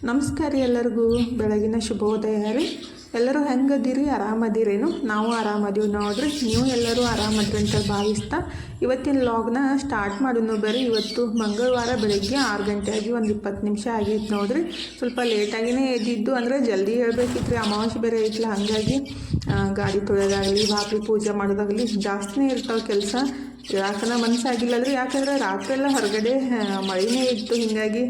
ನಮಸ್ಕಾರ ರೀ ಎಲ್ಲರಿಗೂ ಬೆಳಗಿನ ಶುಭೋದಯ ರೀ. ಎಲ್ಲರೂ ಹೆಂಗದಿರಿ? ಆರಾಮದಿರೇನು? ನಾವು ಆರಾಮದೀವಿ ನೋಡ್ರಿ. ನೀವು ಎಲ್ಲರೂ ಆರಾಮದ್ರಿ ಅಂತ ಭಾವಿಸ್ತಾ ಇವತ್ತಿನ ಲಾಗ್ನ ಸ್ಟಾರ್ಟ್ ಮಾಡೋಣ ಬರ್ರಿ. ಇವತ್ತು ಮಂಗಳವಾರ ಬೆಳಗ್ಗೆ 6 ಗಂಟೆ ಆಗಿ ಒಂದು 20 ನಿಮಿಷ ಆಗಿತ್ತು ನೋಡ್ರಿ. ಸ್ವಲ್ಪ ಲೇಟಾಗಿಯೇ ಎದ್ದಿದ್ದು, ಅಂದರೆ ಜಲ್ದಿ ಹೇಳ್ಬೇಕಿತ್ತು ರೀ, ಅಮಾವಾಸ್ಯೆ ಬೇರೆ ಐತಲ್ಲ, ಹಾಗಾಗಿ ಗಾಡಿ ತೊಳೆಯೋದಾಗಲಿ ಬಾಕಿ ಪೂಜೆ ಮಾಡೋದಾಗಲಿ ಜಾಸ್ತಿನೇ ಇರ್ತಾವೆ ಕೆಲಸ. ಯಾಕಂದ್ರೆ ಮನಸ್ಸಾಗಿಲ್ಲ ರೀ, ಯಾಕಂದ್ರೆ ರಾತ್ರಿ ಎಲ್ಲ ಹೊರಗಡೆ ಮಳೆನೇ ಇತ್ತು, ಹೀಗಾಗಿ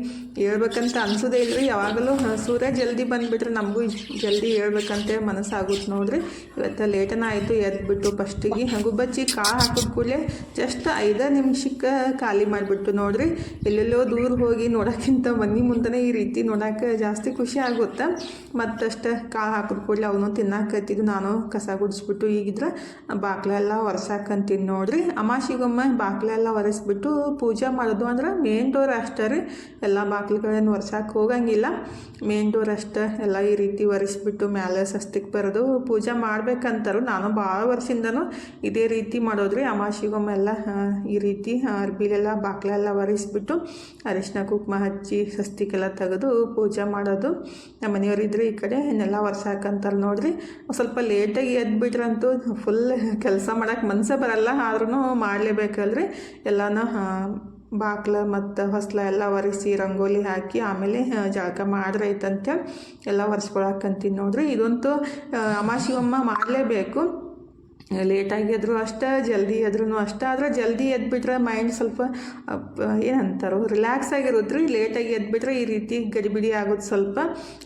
ಹೇಳ್ಬೇಕಂತ ಅನ್ಸೋದೇ ಇಲ್ಲ ರೀ. ಯಾವಾಗಲೂ ಸೂರ್ಯ ಜಲ್ದಿ ಬಂದುಬಿಟ್ರೆ ನಮಗೂ ಜಲ್ದಿ ಹೇಳ್ಬೇಕಂತ ಮನಸ್ಸಾಗುತ್ತೆ ನೋಡ್ರಿ. ಇವತ್ತು ಲೇಟನ ಆಯಿತು. ಎದ್ಬಿಟ್ಟು ಫಸ್ಟಿಗೆ ಗುಬ್ಬಚ್ಚಿ ಕಾಳು ಹಾಕಿದ ಕೂಡಲೇ ಜಸ್ಟ್ 5 ನಿಮಿಷಕ್ಕೆ ಖಾಲಿ ಮಾಡಿಬಿಟ್ಟು ನೋಡ್ರಿ. ಎಲ್ಲೆಲ್ಲೋ ದೂರ ಹೋಗಿ ನೋಡೋಕ್ಕಿಂತ ಮನೆ ಮುಂದೆ ಈ ರೀತಿ ನೋಡೋಕೆ ಜಾಸ್ತಿ ಖುಷಿ ಆಗುತ್ತೆ. ಮತ್ತಷ್ಟು ಕಾಳು ಹಾಕಿದ ಕೂಡಲೇ ಅವನು ತಿನ್ನಾಕತ್ತಿದ್ದು, ನಾನು ಕಸ ಗುಡಿಸ್ಬಿಟ್ಟು ಈಗಿದ್ರೆ ಬಾಕ್ಲೆಲ್ಲ ಒರೆಸಾಕಂತೀನಿ ನೋಡ್ರಿ. ಅಮಾಸಿಗೊಮ್ಮೆ ಬಾಕ್ಲೆಲ್ಲ ಒರೆಸ್ಬಿಟ್ಟು ಪೂಜೆ ಮಾಡೋದು ಅಂದ್ರೆ ಮೇನ್ ಡೋರ್ ಅಷ್ಟೇ ರೀ. ಎಲ್ಲ ಬಾಕ್ಲುಗಳನ್ನು ಒರೆಸಕ್ಕೆ ಹೋಗಂಗಿಲ್ಲ, ಮೇನ್ ಡೋರ್ ಅಷ್ಟೇ ಎಲ್ಲ ಈ ರೀತಿ ಒರೆಸ್ಬಿಟ್ಟು ಮೇಲೆ ಸಸ್ತಿಗೆ ಬರೋದು ಪೂಜೆ ಮಾಡ್ಬೇಕಂತಾರು. ನಾನು ಭಾಳ ವರ್ಷದಿಂದನೂ ಇದೇ ರೀತಿ ಮಾಡೋದ್ರಿ. ಅಮಾಸಿಗೊಮ್ಮೆಲ್ಲ ಈ ರೀತಿ ಅರ್ಬಿಲೆಲ್ಲ ಬಾಕ್ಲೆಲ್ಲ ಒರೆಸ್ಬಿಟ್ಟು ಅರಿಶಿನ ಕುಂಕುಮ ಹಚ್ಚಿ ಸಸ್ತಿಗೆಲ್ಲ ತೆಗೆದು ಪೂಜೆ ಮಾಡೋದು. ನಮ್ಮ ಮನೆಯವರಿದ್ರೆ ಈ ಕಡೆ ನೆಲ್ಲ ಒರೆಸಾಕಂತಾರೆ ನೋಡ್ರಿ. ಸ್ವಲ್ಪ ಲೇಟಾಗಿ ಎದ್ಬಿಟ್ರಂತೂ ಫುಲ್ ಕೆಲಸ ಮಾಡೋಕ್ಕೆ ಮನಸ್ಸೇ ಬರಲ್ಲ, ಆದ್ರೂ ಮಾಡಲೇಬೇಕಲ್ರಿ. ಎಲ್ಲನೂ ಬಾಕ್ಲ ಮತ್ತು ಹೊಸ್ಲ ಎಲ್ಲ ಒರೆಸಿ ರಂಗೋಲಿ ಹಾಕಿ ಆಮೇಲೆ ಜಳಕ ಮಾಡ್ರೈತಂತೇಳಿ ಎಲ್ಲ ಒರೆಸ್ಕೊಳಕ್ಕಂತೀನಿ ನೋಡ್ರಿ. ಇದಂತೂ ಅಮಾಸಿಗೊಮ್ಮ ಮಾಡಲೇಬೇಕು. ಲೇಟಾಗಿ ಎದ್ರು ಅಷ್ಟೇ, ಜಲ್ದಿ ಎದ್ರೂ ಅಷ್ಟೇ. ಆದರೆ ಜಲ್ದಿ ಎದ್ಬಿಟ್ರೆ ಮೈಂಡ್ ಸ್ವಲ್ಪ ಏನಂತಾರೋ ರಿಲ್ಯಾಕ್ಸ್ ಆಗಿರುತ್ತೆ ರೀ. ಲೇಟಾಗಿ ಎದ್ಬಿಟ್ರೆ ಈ ರೀತಿ ಗಡಿಬಿಡಿ ಆಗೋದು ಸ್ವಲ್ಪ.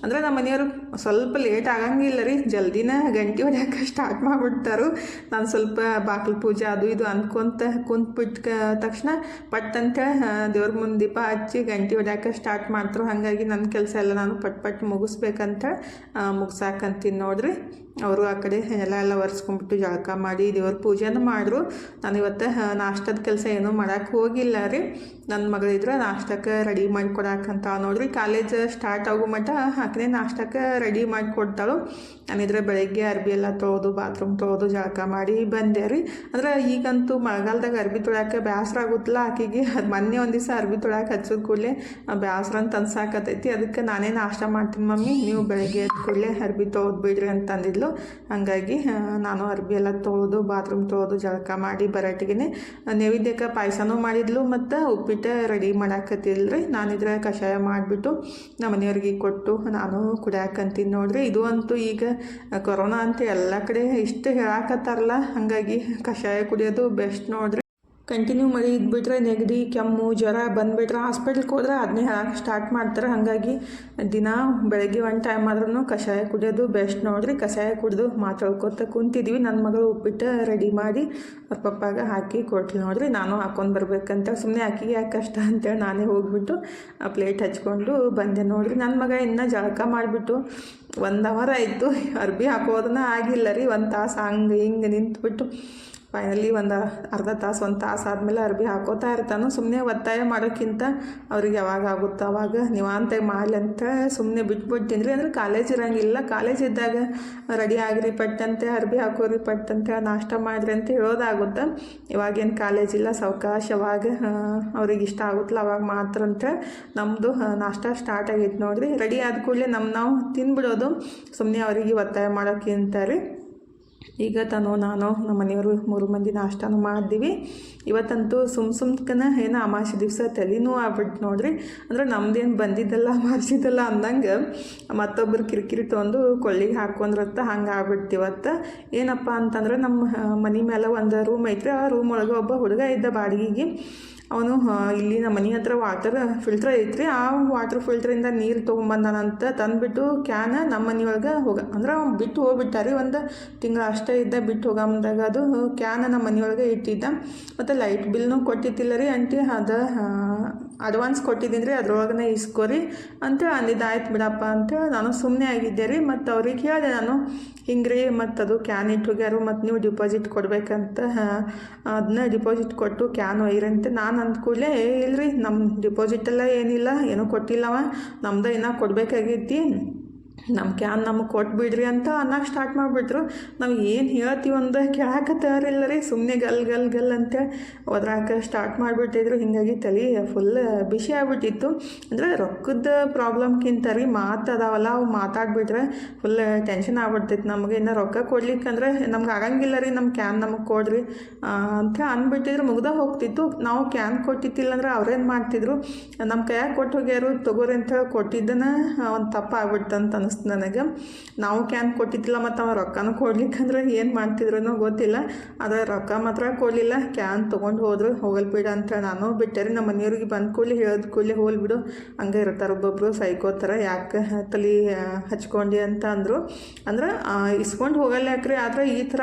ಅಂದರೆ ನಮ್ಮ ಮನೆಯವರು ಸ್ವಲ್ಪ ಲೇಟ್ ಆಗಂಗಿಲ್ಲ ರೀ, ಜಲ್ದಿನ ಗಂಟೆ ಹೊಡ್ಯಾಕೆ ಸ್ಟಾರ್ಟ್ ಮಾಡಿಬಿಡ್ತಾರೆ. ನಾನು ಸ್ವಲ್ಪ ಬಾಗಿಲು ಪೂಜೆ ಅದು ಇದು ಅಂದ್ಕೊಂತ ಕುಂತ್ಬಿಟ್ಟ ತಕ್ಷಣ ಪಟ್ಟಂತ ದೇವ್ರ ಮುಂದೆ ದೀಪ ಹಚ್ಚಿ ಗಂಟೆ ಹೊಡ್ಯಾಕೆ ಸ್ಟಾರ್ಟ್ ಮಾಡ್ತಾರೆ. ಹಾಗಾಗಿ ನನ್ನ ಕೆಲಸ ಎಲ್ಲ ನಾನು ಪಟ್ ಮುಗಿಸ್ಬೇಕಂತ ಮುಗ್ಸಾಕಂತೀನಿ ನೋಡ್ರಿ. ಅವರು ಆ ಕಡೆ ಎಲ್ಲ ಒರೆಸ್ಕೊಂಡ್ಬಿಟ್ಟು ಜಳಕ ಮಾಡಿ ದೇವ್ರ ಪೂಜೆನೂ ಮಾಡಿದ್ರು. ನಾನು ಇವತ್ತು ನಾಷ್ಟದ ಕೆಲಸ ಏನೂ ಮಾಡೋಕ್ಕೆ ಹೋಗಿಲ್ಲ ರೀ. ನನ್ನ ಮಗಳಿದ್ರೆ ನಾಷ್ಟಕ್ಕೆ ರೆಡಿ ಮಾಡಿ ಕೊಡಾಕಂತ ನೋಡ್ರಿ. ಕಾಲೇಜ್ ಸ್ಟಾರ್ಟ್ ಆಗೋ ಮಟ್ಟ ಆಕೆ ನಾಷ್ಟಕ್ಕೆ ರೆಡಿ ಮಾಡಿ ಕೊಡ್ತಾಳು. ನಾನಿದ್ರೆ ಬೆಳಗ್ಗೆ ಅರ್ಬಿ ಎಲ್ಲ ತೊಳೆದು ಬಾತ್ರೂಮ್ ತೊಳೆದು ಜಳಕ ಮಾಡಿ ಬಂದೆ ರೀ. ಅಂದ್ರೆ ಈಗಂತೂ ಮಳೆಗಾಲದಾಗ ಅರ್ಬಿ ತೊಳ್ಯಾಕೆ ಬೇಸರ ಆಗುತ್ತಲ್ಲ ಆಕೆಗೆ. ಅದು ಮೊನ್ನೆ ಒಂದು ದಿವಸ ಅರ್ಬಿ ತೊಳ್ಯಾಕೆ ಹಚ್ಚೋದು ಕೂಡಲೇ ಬೇಸರ ಅಂತ ಅನ್ಸಾಕತ್ತೈತಿ. ಅದಕ್ಕೆ ನಾನೇ ನಾಷ್ಟ ಮಾಡ್ತೀನಿ ಮಮ್ಮಿ, ನೀವು ಬೆಳಗ್ಗೆ ಎದ್ದ ಕೂಡಲೇ ಅರ್ಬಿ ತೊಳೆದು ಬಿಡ್ರಿ ಅಂತಂದಿದ್ಲು. ಹಾಗಾಗಿ ನಾನು ಅರ್ಬಿ ಎಲ್ಲ ತೊಳೆದು ಬಾತ್ರೂಮ್ ತೊಳೆದು ಜಳಕ ಮಾಡಿ ಬರಟ್ಟಿಗೆ ನೈವೇದ್ಯಕ್ಕೆ ಪಾಯಸನೂ ಮಾಡಿದ್ಲು ಮತ್ತು ಉಪ್ಪಿಟ್ಟು ರೆಡಿ ಮಾಡಾಕತ್ತಿಲ್ರಿ. ನಾನಿದ್ರೆ ಕಷಾಯ ಮಾಡಿಬಿಟ್ಟು ನಮ್ಮ ಮನೆಯವ್ರಿಗೆ ಕೊಟ್ಟು ನಾನು ಕುಡಿಯಾಕಂತೀನಿ ನೋಡ್ರಿ. ಇದು ಅಂತೂ ಈಗ ಕೊರೋನಾ ಅಂತ ಎಲ್ಲ ಕಡೆ ಇಷ್ಟು ಹೇಳಾಕತ್ತಾರಲ್ಲ, ಹಾಗಾಗಿ ಕಷಾಯ ಕುಡಿಯೋದು ಬೆಸ್ಟ್ ನೋಡ್ರಿ. ಕಂಟಿನ್ಯೂ ಮಳೆ ಇದ್ಬಿಟ್ರೆ ನೆಗಡಿ ಕೆಮ್ಮು ಜ್ವರ ಬಂದುಬಿಟ್ರೆ ಹಾಸ್ಪಿಟ್ಲ್ಗೆ ಹೋದ್ರೆ ಅದನ್ನೇ ಹೇಳಕ್ಕೆ ಸ್ಟಾರ್ಟ್ ಮಾಡ್ತಾರೆ. ಹಾಗಾಗಿ ದಿನ ಬೆಳಗ್ಗೆ ಒಂದು ಟೈಮ್ ಆದ್ರೂ ಕಷಾಯ ಕುಡಿಯೋದು ಬೆಸ್ಟ್ ನೋಡ್ರಿ. ಕಷಾಯ ಕುಡಿದು ಮಾತಾಡ್ಕೊತ ಕುಂತಿದ್ವಿ. ನನ್ನ ಮಗಳು ಉಪ್ಪಿಟ್ಟು ರೆಡಿ ಮಾಡಿ ಅವ್ರ ಪಪ್ಪಾಗ ಹಾಕಿ ಕೊಟ್ಲು ನೋಡ್ರಿ. ನಾನು ಹಾಕೊಂಡು ಬರ್ಬೇಕಂತ ಸುಮ್ಮನೆ ಆಕಿಗೆ ಯಾಕೆ ಕಷ್ಟ ಅಂತೇಳಿ ನಾನೇ ಹೋಗ್ಬಿಟ್ಟು ಆ ಪ್ಲೇಟ್ ಹಚ್ಕೊಂಡು ಬಂದೆ ನೋಡ್ರಿ. ನನ್ನ ಮಗ ಇನ್ನೂ ಜಳಕ ಮಾಡಿಬಿಟ್ಟು 1 ಅವರ್ ಆಯಿತು, ಅರ್ಬಿ ಹಾಕೋದನ್ನ ಆಗಿಲ್ಲ ರೀ. 1 ತಾಸು ಹಂಗೆ ಹಿಂಗೆ ನಿಂತ್ಬಿಟ್ಟು ಫೈನಲಿ ಒಂದು ಅರ್ಧ ತಾಸು 1 ತಾಸು ಆದಮೇಲೆ ಅರ್ಬಿ ಹಾಕೋತಾ ಇರ್ತಾನು. ಸುಮ್ಮನೆ ಒತ್ತಾಯ ಮಾಡೋಕ್ಕಿಂತ ಅವ್ರಿಗೆ ಯಾವಾಗ ಆಗುತ್ತೋ ಅವಾಗ ನಿವಾಂತಾಗಿ ಮಾಡಲಿ ಅಂತ ಸುಮ್ಮನೆ ಬಿಟ್ಬಿಡ್ತೀನಿ ರೀ. ಅಂದರೆ ಕಾಲೇಜ್ ಇರೋಂಗಿಲ್ಲ, ಕಾಲೇಜ್ ಇದ್ದಾಗ ರೆಡಿ ಆಗಿರಿ ಪಟ್ಟಂತೆ ಅರ್ಬಿ ಹಾಕೋರಿ ಪಟ್ಟಂತೆ ನಾಷ್ಟ ಮಾಡಿರಿ ಅಂತ ಹೇಳೋದಾಗುತ್ತೆ. ಇವಾಗೇನು ಕಾಲೇಜ್ ಇಲ್ಲ, ಸಾವಕಾಶ ಅವಾಗ ಅವ್ರಿಗೆ ಇಷ್ಟ ಆಗುತ್ತಲ್ಲ ಅವಾಗ ಮಾತ್ರ ಅಂತ ನಮ್ಮದು ನಾಷ್ಟ ಸ್ಟಾರ್ಟ್ ಆಗೈತೆ ನೋಡಿರಿ. ರೆಡಿ ಆದ ಕೂಡಲೇ ನಾವು ತಿಂದ್ಬಿಡೋದು, ಸುಮ್ಮನೆ ಅವರಿಗೆ ಒತ್ತಾಯ ಮಾಡೋಕ್ಕಿಂತ ರೀ. ಈಗ ನಾನು ನಮ್ಮ ಮನೆಯವರು 3 ಮಂದಿ ನಾಷ್ಟನೂ ಮಾಡಿದ್ವಿ. ಇವತ್ತಂತೂ ಸುಮ್ಕನ ಏನೋ ಅಮಾವಾಸ್ಯೆ ದಿವಸ ತಲೆನೂ ಆಗ್ಬಿಟ್ಟು ನೋಡ್ರಿ. ಅಂದ್ರೆ ನಮ್ದೇನು ಬಂದಿದ್ದಲ್ಲ ಮಾಡಿಸಿದ್ದಲ್ಲ ಅಂದಂಗೆ ಮತ್ತೊಬ್ಬರು ಕಿರಿಕಿರಿ ತೊಗೊಂಡು ಕೊಳ್ಳಿಗೆ ಹಾಕೊಂಡ್ರತ್ತ ಹಂಗೆ ಆಗ್ಬಿಡ್ತು ಇವತ್ತು. ಏನಪ್ಪ ಅಂತಂದ್ರೆ ನಮ್ಮ ಮನೆ ಮೇಲೆ ಒಂದು ರೂಮ್ ಐತ್ರಿ. ಆ ರೂಮ್ ಒಳಗೆ ಒಬ್ಬ ಹುಡುಗ ಇದ್ದ ಬಾಡಿಗೆಗೆ. ಅವನು ಇಲ್ಲಿ ನಮ್ಮ ಮನೆ ಹತ್ರ ವಾಟರ್ ಫಿಲ್ಟ್ರ್ ಐತ್ರಿ. ಆ ವಾಟರ್ ಫಿಲ್ಟ್ರಿಂದ ನೀರು ತೊಗೊಂಬಂದಾನಂತ ತಂದುಬಿಟ್ಟು ಕ್ಯಾನ್ ನಮ್ಮ ಮನೆಯೊಳಗೆ ಅಂದ್ರೆ ಬಿಟ್ಟು ಹೋಗ್ಬಿಟ್ಟಾರಿ. 1 ತಿಂಗಳು ಅಷ್ಟೇ ಇದ್ದ ಬಿಟ್ಟು ಹೋಗಂದಾಗ ಅದು ಕ್ಯಾನ್ ನಮ್ಮ ಮನೆಯೊಳಗೆ ಇಟ್ಟಿದ್ದ. ಮತ್ತು ಲೈಟ್ ಬಿಲ್ನೂ ಕೊಟ್ಟಿದ್ದಿಲ್ಲ ರೀ ಆಂಟಿ. ಅದು ಅಡ್ವಾನ್ಸ್ ಕೊಟ್ಟಿದ್ದೀನಿ ರೀ, ಅದ್ರೊಳಗನೆ ಇಸ್ಕೊರಿ ಅಂತೇಳಿ ಅಂದಿದ್ದು. ಆಯ್ತು ಬಿಡಪ್ಪ ಅಂತೇಳಿ ನಾನು ಸುಮ್ಮನೆ ಆಗಿದ್ದೆ ರೀ. ಮತ್ತು ಅವ್ರಿಗೆ ಹೇಳಿದೆ ನಾನು, ಹಿಂಗೆ ರೀ ಮತ್ತು ಅದು ಕ್ಯಾನ್ ಇಟ್ಟು ಹೋಗ್ಯಾರು ಮತ್ತು ನೀವು ಡಿಪಾಸಿಟ್ ಕೊಡಬೇಕಂತ, ಅದನ್ನ ಡಿಪಾಸಿಟ್ ಕೊಟ್ಟು ಕ್ಯಾನ್ ಒಯ್ಯಿರಂತೆ. ನಾನು ಅಂದ ಕೂಡಲೇ ಇಲ್ರಿ ನಮ್ಮ ಡಿಪಾಸಿಟ್ ಎಲ್ಲ ಏನಿಲ್ಲ, ಏನೂ ಕೊಟ್ಟಿಲ್ಲವ, ನಮ್ದು ಇನ್ನೂ ಕೊಡಬೇಕಾಗೈತಿ, ನಮ್ಮ ಕ್ಯಾನ್ ನಮಗೆ ಕೊಟ್ಬಿಡ್ರಿ ಅಂತ ಅನ್ನೋಕೆ ಸ್ಟಾರ್ಟ್ ಮಾಡಿಬಿಟ್ರು. ನಾವು ಏನು ಹೇಳ್ತೀವಿ ಒಂದು ಕೇಳಕ್ಕೆ ತಯಾರಿಲ್ಲ ರೀ, ಸುಮ್ಮನೆ ಗಲ್ ಅಂತೇಳಿ ಒದ್ರಾಕ ಸ್ಟಾರ್ಟ್ ಮಾಡಿಬಿಟ್ಟಿದ್ರು. ಹೀಗಾಗಿ ತಲೆ ಫುಲ್ ಬಿಸಿ ಆಗ್ಬಿಟ್ಟಿತ್ತು. ಅಂದರೆ ರೊಕ್ಕದ ಪ್ರಾಬ್ಲಮ್ಗಿಂತ ರೀ ಮಾತದಾವಲ್ಲ, ಅವು ಮಾತಾಡ್ಬಿಟ್ರೆ ಫುಲ್ ಟೆನ್ಷನ್ ಆಗ್ಬಿಡ್ತೈತಿ ನಮಗೆ. ಇನ್ನು ರೊಕ್ಕ ಕೊಡ್ಲಿಕ್ಕಂದ್ರೆ ನಮ್ಗೆ ಆಗಂಗಿಲ್ಲ ರೀ, ನಮ್ಮ ಕ್ಯಾನ್ ನಮಗೆ ಕೊಡ್ರಿ ಅಂತ ಅಂದ್ಬಿಟ್ಟಿದ್ರು, ಮುಗ್ದ ಹೋಗ್ತಿತ್ತು. ನಾವು ಕ್ಯಾನ್ ಕೊಟ್ಟಿತ್ತಿಲ್ಲ ಅಂದ್ರೆ ಅವ್ರೇನು ಮಾಡ್ತಿದ್ರು, ನಮ್ಮ ಕೈಯಾಗ ಕೊಟ್ಟು ಹೋಗ್ಯಾರು ತಗೋರಿ ಅಂತೇಳಿ ಕೊಟ್ಟಿದ್ದನ ಒಂದು ತಪ್ಪು ಆಗ್ಬಿಡ್ತು ಅಂತ ಅನಿಸ್ತು ನನಗೆ. ನಾವು ಕ್ಯಾನ್ ಕೊಟ್ಟಿದ್ದಿಲ್ಲ ಮತ್ತು ಅವ ರೊಕ್ಕನೂ ಕೊಡ್ಲಿಕ್ಕಂದ್ರೆ ಏನು ಮಾಡ್ತಿದ್ರೂ ಗೊತ್ತಿಲ್ಲ. ಆದರೆ ರೊಕ್ಕ ಮಾತ್ರ ಕೊಡಲಿಲ್ಲ, ಕ್ಯಾನ್ ತೊಗೊಂಡು ಹೋದ್ರು. ಹೋಗಲ್ಬಿಡ ಅಂತ ನಾನು ಬಿಟ್ಟೆ ರೀ. ನಮ್ಮ ಮನೆಯವ್ರಿಗೆ ಬಂದ ಕೂಡಲೇ ಹೇಳಿದ ಕೂಡಲೇ ಹೋಲ್ಬಿಡು, ಹಂಗೆ ಇರ್ತಾರೆ ಒಬ್ಬೊಬ್ಬರು ಸೈಕೋತರ, ಯಾಕೆ ತಲೆ ಹಚ್ಕೊಂಡು ಅಂತ ಅಂದರು. ಅಂದ್ರೆ ಇಸ್ಕೊಂಡು ಹೋಗಲ್ಲ ಯಾಕ್ರಿ, ಆದರೆ ಈ ಥರ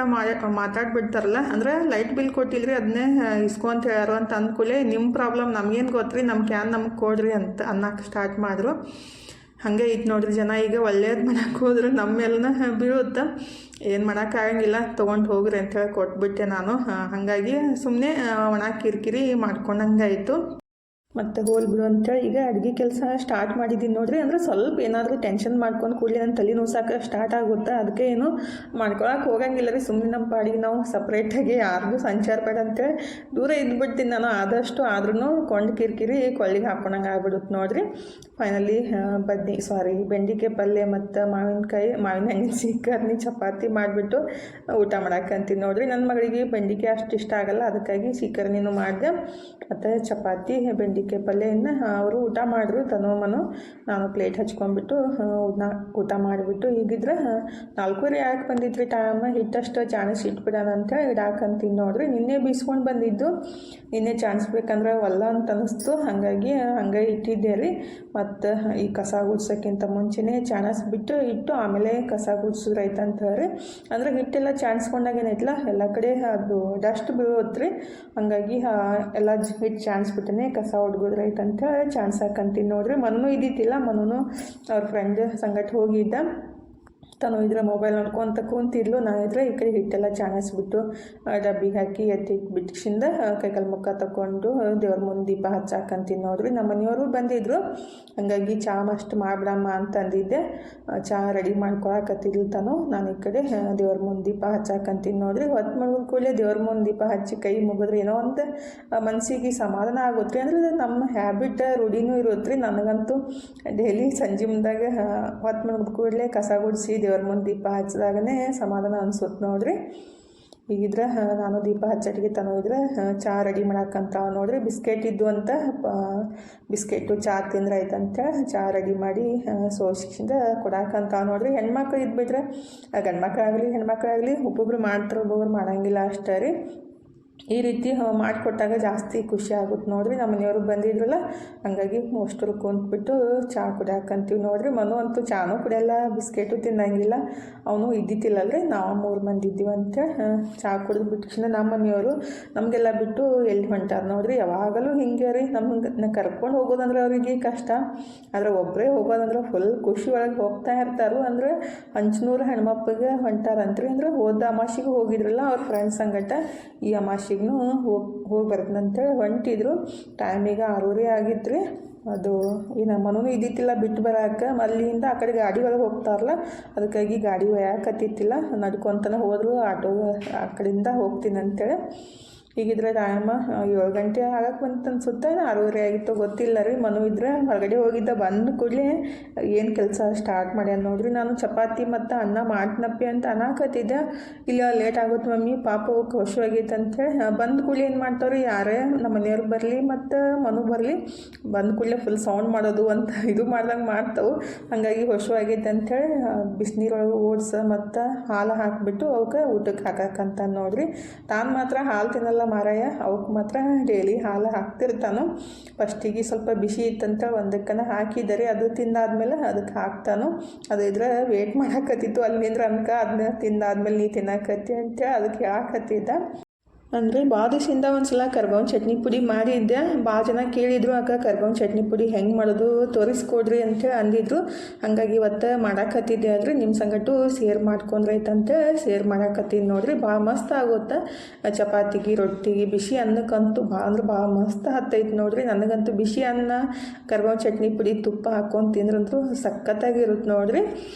ಮಾತಾಡ್ಬಿಡ್ತಾರಲ್ಲ. ಅಂದ್ರೆ ಲೈಟ್ ಬಿಲ್ ಕೊಟ್ಟಿಲ್ರಿ, ಅದನ್ನೇ ಇಸ್ಕೊಂತ ಹೇಳ್ಯಾರು ಅಂತ ಅಂದ್ಕೂಲೆ ನಿಮ್ಮ ಪ್ರಾಬ್ಲಮ್ ನಮಗೇನು ಗೊತ್ತ್ರಿ, ನಮ್ಮ ಕ್ಯಾನ್ ನಮಗೆ ಕೊಡ್ರಿ ಅಂತ ಅನ್ನಕ್ಕೆ ಸ್ಟಾರ್ಟ್ ಮಾಡಿದ್ರು. ಹಾಗೆ ಇತ್ತು ನೋಡ್ರಿ ಜನ. ಈಗ ಒಳ್ಳೇದು ಮಾಡಕ್ಕೆ ಹೋದ್ರೆ ನಮ್ಮ ಮೇಲನ ಬೀಳುತ್ತೆ, ಏನು ಮಾಡೋಕ್ಕಾಗಂಗಿಲ್ಲ, ತೊಗೊಂಡು ಹೋಗ್ರಿ ಅಂತೇಳಿ ಕೊಟ್ಬಿಟ್ಟೆ ನಾನು. ಹಾಗಾಗಿ ಸುಮ್ಮನೆ ಒಣ ಕಿರಿಕಿರಿ ಮಾಡ್ಕೊಂಡಂಗಾಯಿತು. ಮತ್ತು ಹೋಲ್ಬಿಡು ಅಂತೇಳಿ ಈಗ ಅಡುಗೆ ಕೆಲಸ ಸ್ಟಾರ್ಟ್ ಮಾಡಿದ್ದೀನಿ ನೋಡ್ರಿ. ಅಂದರೆ ಸ್ವಲ್ಪ ಏನಾದರೂ ಟೆನ್ಷನ್ ಮಾಡ್ಕೊಂಡು ಕೂಡಲೇ ನನ್ನ ತಲೆ ನೋಸಾಕ ಸ್ಟಾರ್ಟ್ ಆಗುತ್ತೆ. ಅದಕ್ಕೆ ಏನು ಮಾಡ್ಕೊಳಕ್ಕೆ ಹೋಗಂಗಿಲ್ಲ ರೀ, ಸುಮ್ಮನೆ ನಮ್ಮ ಪಾಡಿಗೆ ನಾವು ಸಪ್ರೇಟಾಗಿ ಯಾರಿಗೂ ಸಂಚಾರ ಬೇಡ ಅಂತೇಳಿ ದೂರ ಇದ್ಬಿಡ್ತೀನಿ ನಾನು ಆದಷ್ಟು. ಆದ್ರೂ ಕೊಂಡು ಕಿರಿಕಿರಿ ಕೊಳ್ಳಿಗೆ ಹಾಕ್ಕೊಂಡಂಗೆ ಆಗ್ಬಿಡುತ್ತೆ ನೋಡ್ರಿ. ಫೈನಲಿ ಬೆಂಡಿಕಾಯಿ ಪಲ್ಯ ಮತ್ತು ಮಾವಿನ ಹಣ್ಣಿನ ಸೀಕರ್ನಿ ಚಪಾತಿ ಮಾಡಿಬಿಟ್ಟು ಊಟ ಮಾಡಕ್ಕಂತೀನಿ ನೋಡ್ರಿ. ನನ್ನ ಮಗಳಿಗೆ ಬೆಂಡಿಕಾಯಿ ಅಷ್ಟು ಇಷ್ಟ ಆಗಲ್ಲ, ಅದಕ್ಕಾಗಿ ಸೀಕರ್ನಿನೂ ಮಾಡಿದೆ ಮತ್ತು ಚಪಾತಿ ಬೆಂಡಿಕಾಯಿ ಪಲ್ಯವನ್ನು ಅವರು ಊಟ ಮಾಡಿದ್ರು ತನೋಮನು. ನಾನು ಪ್ಲೇಟ್ ಹಚ್ಕೊಂಡ್ಬಿಟ್ಟು ಊಟ ಮಾಡಿಬಿಟ್ಟು ಈಗಿದ್ರೆ 4:30 ಯಾಕೆ ಬಂದಿದ್ರಿ ಟೈಮ್, ಹಿಟ್ಟಷ್ಟು ಚಾಣಿಸಿ ಇಟ್ಬಿಡೋಣ ಅಂತೇಳಿ ಇಡಾಕಂತೀನಿ ನೋಡ್ರಿ. ನಿನ್ನೆ ಬೀಸ್ಕೊಂಡು ಬಂದಿದ್ದು, ನಿನ್ನೆ ಚಾಣಿಸ್ಬೇಕಂದ್ರೆ ಒಲ್ಲ ಅಂತ ಅನ್ನಿಸ್ತು, ಹಾಗಾಗಿ ಹಂಗೆ ಇಟ್ಟಿದ್ದೆ ರೀ. ಮತ್ತು ಈ ಕಸ ಗುಡ್ಸೋಕ್ಕಿಂತ ಮುಂಚೆನೇ ಚಾಣಿಸ್ಬಿಟ್ಟು ಇಟ್ಟು ಆಮೇಲೆ ಕಸ ಗುಡ್ಸಿದ್ರೈತೆ ಅಂತ ಹೇಳಿ. ಅಂದರೆ ಹಿಟ್ಟೆಲ್ಲ ಚಾಣಿಸ್ಕೊಂಡಾಗ ಏನೈತಲ್ಲ ಎಲ್ಲ ಕಡೆ ಅದು ಡಸ್ಟ್ ಬೀಳೋತ್ರಿ, ಹಾಗಾಗಿ ಎಲ್ಲ ಹಿಟ್ಟು ಚಾಣಿಸ್ಬಿಟ್ಟೇ ಕಸ ಹೊಡ್ಗೋದ್ರೈತೆ ಅಂತ ಹೇಳಿ ಚಾನ್ಸಾಕಂತೀನಿ ನೋಡ್ರಿ. ಮನೂ ಇದ್ದಿತ್ತಿಲ್ಲ, ಮನೂ ಅವ್ರ ಫ್ರೆಂಡ್ ಸಂಗಟ ಹೋಗಿದ್ದ. ತಾನು ಇದ್ರೆ ಮೊಬೈಲ್ ನೋಡ್ಕೊತ ಕೂತಿದ್ಲು, ನಾನಿದ್ರೆ ಈ ಕಡೆ ಹಿಟ್ಟೆಲ್ಲ ಚಾಣಿಸ್ಬಿಟ್ಟು ಡಬ್ಬಿಗೆ ಹಾಕಿ ಎತ್ತಿಟ್ಬಿಟ್ಟಿಂದ ಕೈಕಾಲು ಮುಖ ತಗೊಂಡು ದೇವ್ರ ಮುಂದೆ ದೀಪ ಹಚ್ಚಾಕಂತೀನಿ ನೋಡ್ರಿ. ನಮ್ಮ ಮನೆಯವರು ಬಂದಿದ್ದರು, ಹಾಗಾಗಿ ಚಹಾ ಅಷ್ಟು ಮಾಡಿಬಿಡಮ್ಮ ಅಂತಂದಿದ್ದೆ. ಚಹಾ ರೆಡಿ ಮಾಡ್ಕೊಳಕತ್ತಿದ್ಲು ತಾನು. ನಾನು ಈ ಕಡೆ ದೇವ್ರ ಮುಂದೆ ದೀಪ ಹಚ್ಚಾಕಂತೀನಿ ನೋಡ್ರಿ. ಹೊತ್ತು ಮುಗಿದ ಕೂಡಲೇ ದೇವ್ರ ಮುಂದೆ ದೀಪ ಹಚ್ಚಿ ಕೈ ಮುಗಿದ್ರೆ ಏನೋ ಒಂದು ಮನಸ್ಸಿಗೆ ಸಮಾಧಾನ ಆಗುತ್ತೆ ರೀ. ಅಂದರೆ ನಮ್ಮ ಹ್ಯಾಬಿಟ್ ರೂಢಿನೂ ಇರುತ್ತೆ ರೀ. ನನಗಂತೂ ಡೈಲಿ ಸಂಜೆ ಮುಂದಾಗ ಹೊತ್ತು ಮುಗಿದ ಕೂಡಲೇ ಕಸ ಗುಡಿಸಿ ದೇವ್ರ ಮುಂದೆ ದೀಪ ಹಚ್ಚಿದಾಗನೇ ಸಮಾಧಾನ ಅನ್ಸುತ್ತೆ ನೋಡ್ರಿ. ಈಗಿದ್ರೆ ನಾನು ದೀಪ ಹಚ್ಚಟಿಗೆ ತನೋದ್ರೆ ಚಹಾ ರೆಡಿ ಮಾಡಕ್ಕಂತ ನೋಡ್ರಿ. ಬಿಸ್ಕೆಟ್ ಇದ್ದು ಅಂತ ಬಿಸ್ಕೆಟು ಚಹಾ ತಿಂದ್ರೆ ಆಯ್ತಂತ ಚಹಾ ರೆಡಿ ಮಾಡಿ ಸೋಸಿಂದ ಕೊಡಾಕಂತ ನೋಡ್ರಿ. ಹೆಣ್ಮಕ್ಳು ಇದ್ಬಿಟ್ರೆ ಗಂಡ್ಮಕ್ಳಾಗಲಿ ಹೆಣ್ಮಕ್ಳಾಗಲಿ ಒಬ್ಬೊಬ್ರು ಮಾಡ್ತಾರೆ, ಒಬ್ಬೊಬ್ರು ಮಾಡೋಂಗಿಲ್ಲ ಅಷ್ಟೇ ರೀ. ಈ ರೀತಿ ಮಾಡಿಕೊಟ್ಟಾಗ ಜಾಸ್ತಿ ಖುಷಿ ಆಗುತ್ತೆ ನೋಡ್ರಿ. ನಮ್ಮ ಮನೆಯವರು ಬಂದಿದ್ರಲ್ಲ, ಹಾಗಾಗಿ ಅಷ್ಟರು ಕುಂತ್ಬಿಟ್ಟು ಚಹಾ ಕುಡಿಯಾಕಂತೀವಿ ನೋಡ್ರಿ. ಮನು ಅಂತೂ ಚಾನೂ ಕುಡಿಯಲ್ಲ, ಬಿಸ್ಕೆಟು ತಿನ್ನಂಗಿಲ್ಲ, ಅವನು ಇದ್ದಿತ್ತಿಲ್ಲಲ್ರಿ. ನಾವು 3 ಮಂದಿ ಇದ್ದೀವಂತ ಚಹಾ ಕುಡಿದು ಬಿಟ್ಟು ನಮ್ಮ ಮನೆಯವರು ನಮಗೆಲ್ಲ ಬಿಟ್ಟು ಎಲ್ಲಿ ಹೊಂಟಾರ ನೋಡ್ರಿ. ಯಾವಾಗಲೂ ಹಿಂಗೆ ರೀ, ನಮ್ಗೆ ಕರ್ಕೊಂಡು ಹೋಗೋದಂದ್ರೆ ಅವರಿಗೆ ಕಷ್ಟ, ಆದರೆ ಒಬ್ಬರೇ ಹೋಗೋದಂದ್ರೆ ಫುಲ್ ಖುಷಿ ಒಳಗೆ ಹೋಗ್ತಾ ಇರ್ತಾರೆ. ಅಂದರೆ ಹಂಚನೂರು ಹೆಣ್ಮಕ್ಳಿಗೆ ಹೊಂಟಾರಂತ್ರಿ. ಅಂದರೆ ಹೋದ ಅಮಾಸಿಗೆ ಹೋಗಿದ್ರಲ್ಲ ಅವ್ರ ಫ್ರೆಂಡ್ಸ್ ಸಂಗಟ, ಈ ಅಮಾಸಿಗೂ ಹೋಗಿ ಬರ್ತಂತೇಳಿ ಹೊಂಟಿದ್ರು. ಟೈಮಿಗೆ 6:30 ಆಗಿತ್ತು ರೀ. ಅದು ಈ ನಮ್ಮ ಮನೂ ಇದ್ದಿತ್ತಿಲ್ಲ ಬಿಟ್ಟು ಬರೋಕೆ, ಅಲ್ಲಿಂದ ಆ ಕಡೆ ಗಾಡಿ ಒಳಗೆ ಹೋಗ್ತಾರಲ್ಲ, ಅದಕ್ಕಾಗಿ ಗಾಡಿ ಒಯ್ಯಾಕತ್ತಿತ್ತಿಲ್ಲ, ನಡ್ಕೊತನ ಹೋದ್ರು. ಆಟೋ ಆ ಕಡೆಯಿಂದ ಹೋಗ್ತೀನಿ ಅಂತೇಳಿ. ಈಗಿದ್ರೆ ಟೈಮ 7 ಗಂಟೆ ಆಗಕ್ಕೆ ಬಂತು ಅನ್ಸುತ್ತೆ, 6:30 ಆಗಿತ್ತು ಗೊತ್ತಿಲ್ಲ ರೀ. ಮನು ಇದ್ರೆ ಹೊರಗಡೆ ಹೋಗಿದ್ದ, ಬಂದು ಕೂಡಲೇ ಏನು ಕೆಲಸ ಸ್ಟಾರ್ಟ್ ಮಾಡ್ಯಾನ ನೋಡ್ರಿ. ನಾನು ಚಪಾತಿ ಮತ್ತು ಅನ್ನ ಮಾಡ್ತೀನಪ್ಪಿ ಅಂತ ಅನ್ನಕತ್ತಿದ್ದೆ. ಇಲ್ಲ ಲೇಟ್ ಆಗುತ್ತೆ ಮಮ್ಮಿ, ಪಾಪ ಹೋಗಿ ಹಸುವಾಗೈತೆ ಅಂಥೇಳಿ. ಬಂದ ಕೂಡಲೇ ಏನು ಮಾಡ್ತಾವ್ರಿ, ಯಾರೇ ನಮ್ಮ ಮನೆಯವ್ರು ಬರಲಿ ಮತ್ತು ಮನು ಬರಲಿ, ಬಂದ ಕೂಡಲೇ ಫುಲ್ ಸೌಂಡ್ ಮಾಡೋದು ಅಂತ ಇದು ಮಾಡ್ದಂಗೆ ಮಾಡ್ತಾವೆ. ಹಾಗಾಗಿ ಹಸುವಾಗೈತೆ ಅಂಥೇಳಿ ಬಿಸಿನೀರೊಳಗೆ ಓಡ್ಸ ಮತ್ತು ಹಾಲು ಹಾಕಿಬಿಟ್ಟು ಅವಕ್ಕೆ ಊಟಕ್ಕೆ ಹಾಕಕ್ಕಂತ ನೋಡ್ರಿ. ತಾನು ಮಾತ್ರ ಹಾಲು ತಿನ್ನಲ್ಲ ಮಾರಾಯ, ಅವಕ್ಕೆ ಮಾತ್ರ ಡೈಲಿ ಹಾಲು ಹಾಕ್ತಿರ್ತಾನು. ಫಸ್ಟಿಗೆ ಸ್ವಲ್ಪ ಬಿಸಿ ಇತ್ತಂತ ಒಂದಕ್ಕನ ಹಾಕಿದರೆ, ಅದು ತಿಂದಾದ್ಮೇಲೆ ಅದಕ್ಕೆ ಹಾಕ್ತಾನು. ಅದು ಇದ್ರೆ ವೇಟ್ ಮಾಡಾಕತ್ತಿತ್ತು, ಅಲ್ಲಿಂದ್ರ ಅನ್ಕ ಅದನ್ನ ತಿಂದಾದ್ಮೇಲೆ ನೀ ತಿನ್ನಕತ್ತಿ ಅಂತೇಳಿ ಅದಕ್ಕೆ ಹಾಕತ್ತಿದ್ದ. ಅಂದರೆ ಭಾಳ ದಿವಸದಿಂದ ಒಂದು ಸಲ ಕರ್ಬೇವಿನ ಚಟ್ನಿ ಪುಡಿ ಮಾಡಿದ್ದೆ. ಭಾಳ ಜನ ಕೇಳಿದರು, ಅಕ್ಕ ಕರ್ಬೇವಿನ ಚಟ್ನಿ ಪುಡಿ ಹೆಂಗೆ ಮಾಡೋದು ತೋರಿಸ್ಕೊಡ್ರಿ ಅಂತೇಳಿ ಅಂದಿದ್ರು. ಹಾಗಾಗಿ ಇವತ್ತು ಮಾಡಾಕತ್ತಿದ್ದೆ. ಆದರೆ ನಿಮ್ಮ ಸಂಗಟು ಶೇರ್ ಮಾಡ್ಕೊಂಡ್ರೈತಂತೆ ಶೇರ್ ಮಾಡಾಕತ್ತೀನಿ ನೋಡಿರಿ. ಭಾಳ ಮಸ್ತ್ ಆಗುತ್ತೆ ಚಪಾತಿಗೆ, ರೊಟ್ಟಿಗೆ, ಬಿಸಿ ಅನ್ನಕ್ಕಂತೂ ಭಾಳ ಅಂದ್ರೆ ಭಾಳ ಮಸ್ತ್ ಹತ್ತೈತೆ ನೋಡಿರಿ. ನನಗಂತೂ ಬಿಸಿ ಅನ್ನ ಕರ್ಬೇವಿನ ಚಟ್ನಿ ಪುಡಿ ತುಪ್ಪ ಹಾಕ್ಕೊಂಡು ತಿಂದ್ರಂತೂ ಸಖತ್ತಾಗಿರುತ್ತೆ ನೋಡಿರಿ.